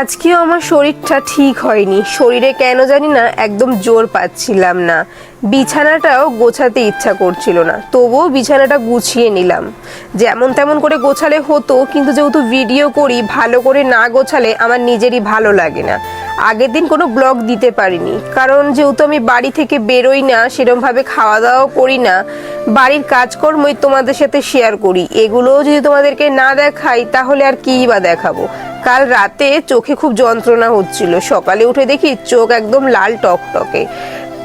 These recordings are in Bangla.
আজকেও আমার শরীরটা ঠিক হয়নি, শরীরে কেন জানি না একদম জোর পাচ্ছিলাম না। বিছানাটাও গোছাতে ইচ্ছা করছিল না, তবুও বিছানাটা গুছিয়ে নিলাম। যেমন তেমন করে গোছালে হতো, কিন্তু যেহেতু ভিডিও করি, ভালো করে না গোছালে আমার নিজেরই ভালো লাগে না। আগের দিন কোনো ব্লগ দিতে পারিনি, কারণ যেহেতু আমি বাড়ি থেকে বেরোই না, সেরকমভাবে খাওয়া দাওয়াও করি না, বাড়ির কাজকর্মই তোমাদের সাথে শেয়ার করি। এগুলোও যদি তোমাদেরকে না দেখাই তাহলে আর কী বা দেখাবো। কাল রাতে চোখে খুব যন্ত্রণা হচ্ছিল, সকালে উঠে দেখি চোখ একদম লাল টকটকে।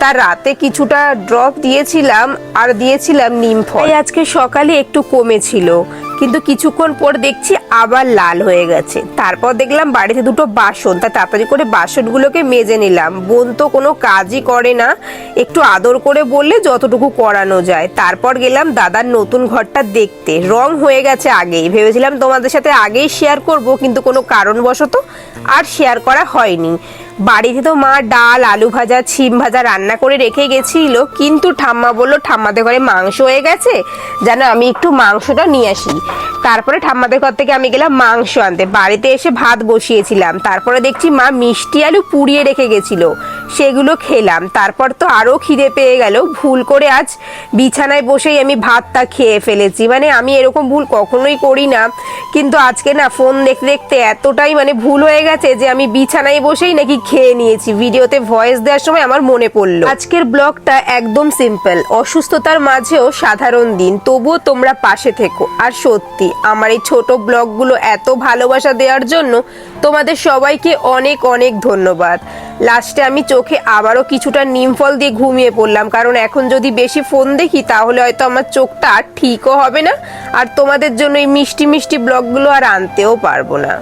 তার রাতে কিছুটা ড্রপ দিয়েছিলাম আর দিয়েছিলাম নিমফল। আজকে সকালে একটু কমেছিল, কিন্তু কিছুক্ষণ পর দেখছি আবার লাল হয়ে গেছে। তারপর দেখলাম বাড়িতে দুটো বাসন, তা তাড়াতাড়ি করে বাসনগুলোকে মেজে নিলাম। বোন তো কোনো কাজই করে না, একটু আদর করে বললে যতটুকু করানো যায়। তারপর গেলাম দাদার নতুন ঘরটা দেখতে। রং হয়ে গেছে আগেই, ভেবেছিলাম তোমাদের সাথে আগেই শেয়ার করব, কিন্তু কোনো কারণবশত আর শেয়ার করা হয়নি। বাড়িতে তো মা ডাল, আলু ভাজা, ছিম ভাজা রান্না করে রেখে গেছিল, কিন্তু ঠাম্মা বললো ঠাম্মাদের ঘরে মাংস হয়ে গেছে, যেন আমি একটু মাংসটা নিয়ে আসি। তারপরে ঠাম্মাদের ঘর থেকে আমি গেলাম মাংস আনতে। বাড়িতে এসে ভাত বসিয়েছিলাম, তারপরে দেখছি মা মিষ্টি আলু পুড়িয়ে রেখে গেছিল, সেগুলো খেলাম। তারপর তো আরো খিদে পেয়ে গেল, ভুল করে আজ বিছানায় বসেই আমি ভাতটা খেয়ে ফেলেছি। মানে আমি এরকম ভুল কখনোই করি না, কিন্তু আজকে না ফোন দেখতে দেখতে এতটাই ভুল হয়ে গেছে যে আমি বিছানায় বসেই নাকি খেয়ে নিয়েছি। ভিডিওতে ভয়েস দেওয়ার সময় আমার মনে পড়লো। আজকের ব্লগটা একদম সিম্পল, অসুস্থতার মাঝেও সাধারণ দিন, তবুও তোমরা পাশে থেকো। আর সত্যি আমার এই ছোট ব্লগগুলো এত ভালোবাসা দেওয়ার জন্য তোমাদের সবাইকে অনেক অনেক ধন্যবাদ। লাস্টে আমি চোখে আবারও কিছুটা নিমফল দিয়ে ঘুমিয়ে পড়লাম, কারণ এখন যদি বেশি ফোন দেখি তাহলে হয়তো আমার চোখটা ঠিকও হবে না, আর তোমাদের জন্য এই মিষ্টি মিষ্টি ব্লগগুলো আর আনতেও পারবো না।